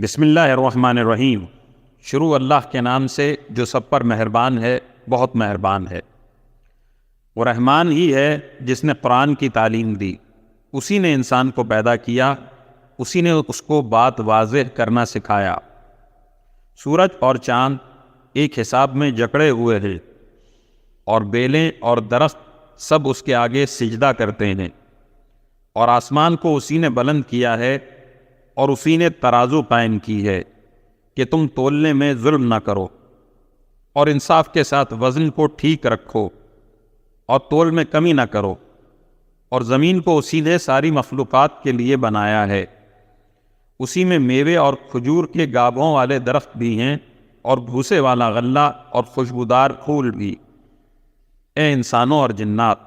بسم اللہ الرحمن الرحیم۔ شروع اللہ کے نام سے جو سب پر مہربان ہے، بہت مہربان ہے۔ وہ رحمان ہی ہے جس نے قرآن کی تعلیم دی، اسی نے انسان کو پیدا کیا، اسی نے اس کو بات واضح کرنا سکھایا۔ سورج اور چاند ایک حساب میں جکڑے ہوئے ہیں، اور بیلیں اور درخت سب اس کے آگے سجدہ کرتے ہیں، اور آسمان کو اسی نے بلند کیا ہے، اور اسی نے ترازو قائم کی ہے کہ تم تولنے میں ظلم نہ کرو، اور انصاف کے ساتھ وزن کو ٹھیک رکھو، اور تول میں کمی نہ کرو۔ اور زمین کو اسی نے ساری مخلوقات کے لیے بنایا ہے، اسی میں میوے اور کھجور کے گابھوں والے درخت بھی ہیں، اور بھوسے والا غلہ اور خوشبودار پھول بھی۔ اے انسانوں اور جنات،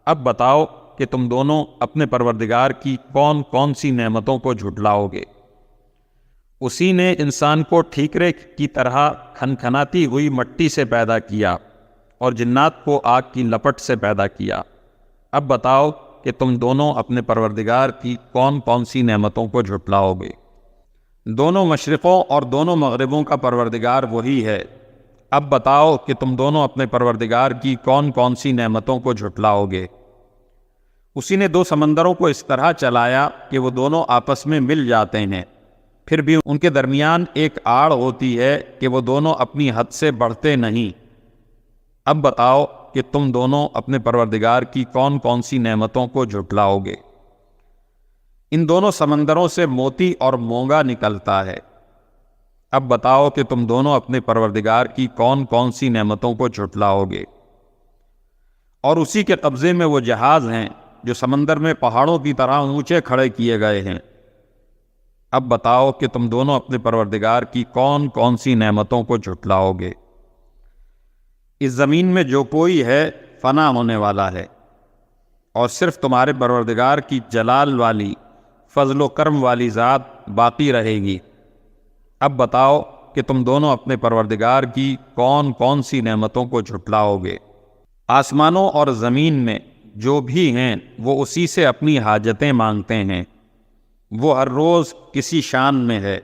اب بتاؤ کہ تم دونوں اپنے پروردگار کی کون کون سی نعمتوں کو جھٹلاؤ گے۔ اسی نے انسان کو ٹھیکرے کی طرح کھنکھناتی ہوئی مٹی سے پیدا کیا، اور جنات کو آگ کی لپٹ سے پیدا کیا۔ اب بتاؤ کہ تم دونوں اپنے پروردگار کی کون کون سی نعمتوں کو جھٹلاؤ گے۔ دونوں مشرقوں اور دونوں مغربوں کا پروردگار وہی ہے۔ اب بتاؤ کہ تم دونوں اپنے پروردگار کی کون کون سی نعمتوں کو جھٹلاؤ گے۔ اسی نے دو سمندروں کو اس طرح چلایا کہ وہ دونوں آپس میں مل جاتے ہیں، پھر بھی ان کے درمیان ایک آڑ ہوتی ہے کہ وہ دونوں اپنی حد سے بڑھتے نہیں۔ اب بتاؤ کہ تم دونوں اپنے پروردگار کی کون کون سی نعمتوں کو جھٹلاؤ گے۔ ان دونوں سمندروں سے موتی اور مونگا نکلتا ہے۔ اب بتاؤ کہ تم دونوں اپنے پروردگار کی کون کون سی نعمتوں کو جھٹلاؤ گے۔ اور اسی کے قبضے میں وہ جہاز ہیں جو سمندر میں پہاڑوں کی طرح اونچے کھڑے کیے گئے ہیں۔ اب بتاؤ کہ تم دونوں اپنے پروردگار کی کون کون سی نعمتوں کو جھٹلاؤ گے۔ اس زمین میں جو کوئی ہے فنا ہونے والا ہے، اور صرف تمہارے پروردگار کی جلال والی، فضل و کرم والی ذات باقی رہے گی۔ اب بتاؤ کہ تم دونوں اپنے پروردگار کی کون کون سی نعمتوں کو جھٹلاؤ گے۔ آسمانوں اور زمین میں جو بھی ہیں وہ اسی سے اپنی حاجتیں مانگتے ہیں، وہ ہر روز کسی شان میں ہے۔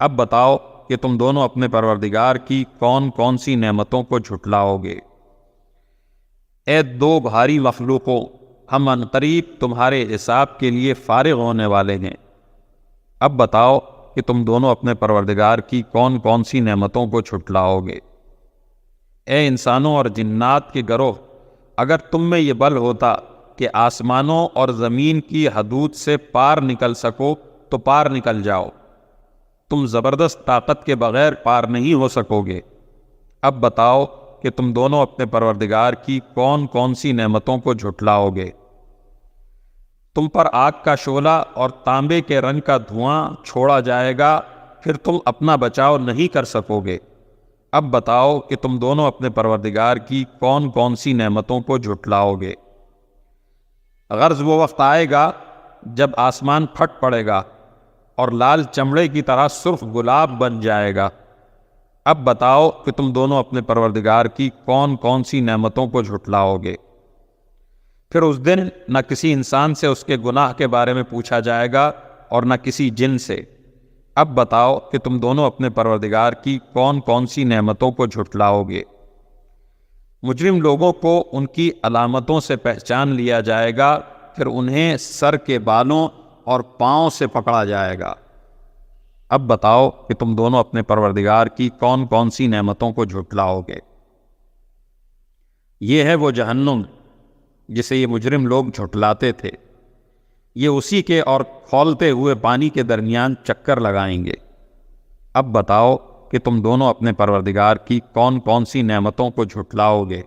اب بتاؤ کہ تم دونوں اپنے پروردگار کی کون کون سی نعمتوں کو جھٹلاؤ گے۔ اے دو بھاری مخلوقوں، ہم عنقریب تمہارے حساب کے لیے فارغ ہونے والے ہیں۔ اب بتاؤ کہ تم دونوں اپنے پروردگار کی کون کون سی نعمتوں کو جھٹلاؤ گے۔ اے انسانوں اور جنات کے گروہ، اگر تم میں یہ بل ہوتا کہ آسمانوں اور زمین کی حدود سے پار نکل سکو تو پار نکل جاؤ، تم زبردست طاقت کے بغیر پار نہیں ہو سکو گے۔ اب بتاؤ کہ تم دونوں اپنے پروردگار کی کون کون سی نعمتوں کو جھٹلاؤ گے۔ تم پر آگ کا شعلہ اور تانبے کے رنگ کا دھواں چھوڑا جائے گا، پھر تم اپنا بچاؤ نہیں کر سکو گے۔ اب بتاؤ کہ تم دونوں اپنے پروردگار کی کون کون سی نعمتوں کو جھٹلاؤ گے۔ غرض وہ وقت آئے گا جب آسمان پھٹ پڑے گا اور لال چمڑے کی طرح سرخ گلاب بن جائے گا۔ اب بتاؤ کہ تم دونوں اپنے پروردگار کی کون کون سی نعمتوں کو جھٹلاؤ گے۔ پھر اس دن نہ کسی انسان سے اس کے گناہ کے بارے میں پوچھا جائے گا، اور نہ کسی جن سے۔ اب بتاؤ کہ تم دونوں اپنے پروردگار کی کون کون سی نعمتوں کو جھٹلاؤ گے۔ مجرم لوگوں کو ان کی علامتوں سے پہچان لیا جائے گا، پھر انہیں سر کے بالوں اور پاؤں سے پکڑا جائے گا۔ اب بتاؤ کہ تم دونوں اپنے پروردگار کی کون کون سی نعمتوں کو جھٹلاؤ گے۔ یہ ہے وہ جہنم جسے یہ مجرم لوگ جھٹلاتے تھے، یہ اسی کے اور کھولتے ہوئے پانی کے درمیان چکر لگائیں گے۔ اب بتاؤ کہ تم دونوں اپنے پروردگار کی کون کون سی نعمتوں کو جھٹلاؤ گے۔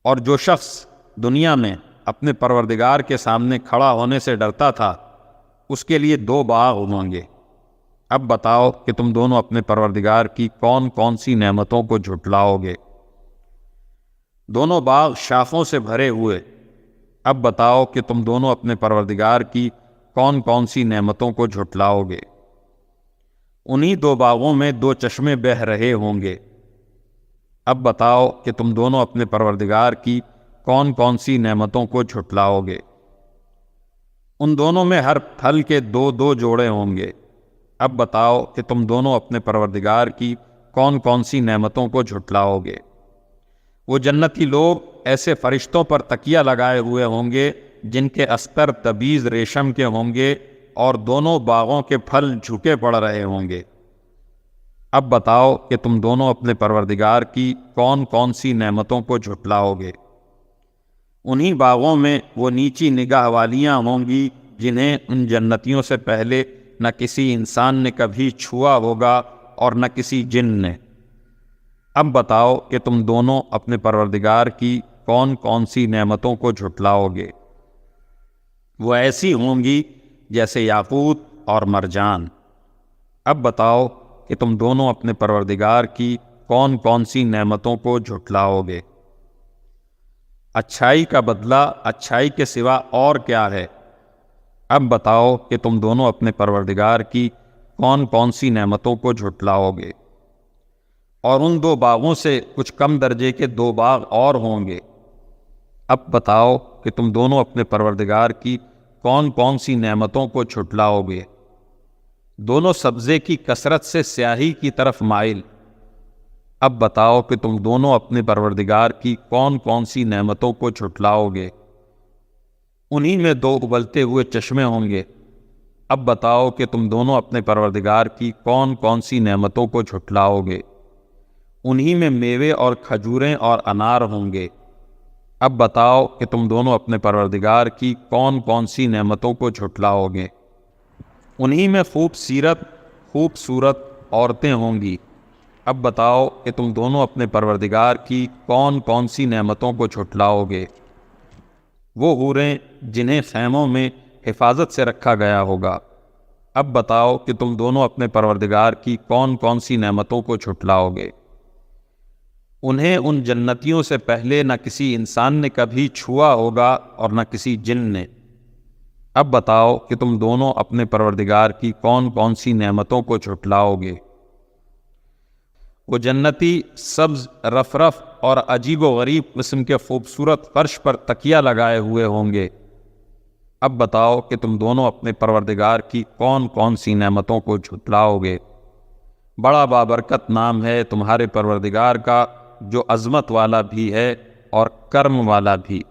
اور جو شخص دنیا میں اپنے پروردگار کے سامنے کھڑا ہونے سے ڈرتا تھا، اس کے لیے دو باغ ہوں گے۔ اب بتاؤ کہ تم دونوں اپنے پروردگار کی کون کون سی نعمتوں کو جھٹلاؤ گے۔ دونوں باغ شاخوں سے بھرے ہوئے۔ اب بتاؤ کہ تم دونوں اپنے پروردگار کی کون کون سی نعمتوں کو جھٹلاؤ گے۔ انہی دو باغوں میں دو چشمے بہہ رہے ہوں گے۔ اب بتاؤ کہ تم دونوں اپنے پروردگار کی کون کون سی نعمتوں کو جھٹلاؤ گے۔ ان دونوں میں ہر پھل کے دو دو جوڑے ہوں گے۔ اب بتاؤ کہ تم دونوں اپنے پروردگار کی کون کون سی نعمتوں کو جھٹلاؤ گے۔ وہ جنتی لوگ ایسے فرشتوں پر تکیہ لگائے ہوئے ہوں گے جن کے استر تبیز ریشم کے ہوں گے اور دونوں باغوں کے پھل جھکے پڑ رہے ہوں گے۔ اب بتاؤ کہ تم دونوں اپنے پروردگار کی کون کون سی نعمتوں کو جھٹلاؤ گے۔ انہی باغوں میں وہ نیچی نگاہ والیاں ہوں گی جنہیں ان جنتیوں سے پہلے نہ کسی انسان نے کبھی چھوا ہوگا اور نہ کسی جن نے۔ اب بتاؤ کہ تم دونوں اپنے پروردگار کی کون کون سی نعمتوں کو جھٹلاؤ گے۔ وہ ایسی ہوں گی جیسے یاقوت اور مرجان۔ اب بتاؤ کہ تم دونوں اپنے پروردگار کی کون کون سی نعمتوں کو جھٹلاؤ گے۔ اچھائی کا بدلہ اچھائی کے سوا اور کیا ہے؟ اب بتاؤ کہ تم دونوں اپنے پروردگار کی کون کون سی نعمتوں کو جھٹلاؤ گے۔ اور ان دو باغوں سے کچھ کم درجے کے دو باغ اور ہوں گے۔ اب بتاؤ کہ تم دونوں اپنے پروردگار کی کون کون سی نعمتوں کو جھٹلاؤ گے۔ دونوں سبزے کی کثرت سے سیاہی کی طرف مائل۔ اب بتاؤ کہ تم دونوں اپنے پروردگار کی کون کون سی نعمتوں کو جھٹلاؤ گے۔ انہی میں دو ابلتے ہوئے چشمے ہوں گے۔ اب بتاؤ کہ تم دونوں اپنے پروردگار کی کون کون سی نعمتوں کو جھٹلاؤ گے۔ انہی میں میوے اور کھجوریں اور انار ہوں گے۔ اب بتاؤ کہ تم دونوں اپنے پروردگار کی کون کون سی نعمتوں کو جھٹلاؤ گے۔ انہی میں خوبصورت عورتیں ہوں گی۔ اب بتاؤ کہ تم دونوں اپنے پروردگار کی کون کون سی نعمتوں کو جھٹلاؤ گے۔ وہ حوریں جنہیں خیموں میں حفاظت سے رکھا گیا ہوگا۔ اب بتاؤ کہ تم دونوں اپنے پروردگار کی کون کون سی نعمتوں کو جھٹلاؤ گے۔ انہیں ان جنتیوں سے پہلے نہ کسی انسان نے کبھی چھوا ہوگا اور نہ کسی جن نے۔ اب بتاؤ کہ تم دونوں اپنے پروردگار کی کون کون سی نعمتوں کو جھٹلاؤ گے۔ وہ جنتی سبز رف اور عجیب و غریب قسم کے خوبصورت فرش پر تکیہ لگائے ہوئے ہوں گے۔ اب بتاؤ کہ تم دونوں اپنے پروردگار کی کون کون سی نعمتوں کو جھٹلاؤ گے۔ بڑا بابرکت نام ہے تمہارے پروردگار کا، جو عظمت والا بھی ہے اور کرم والا بھی۔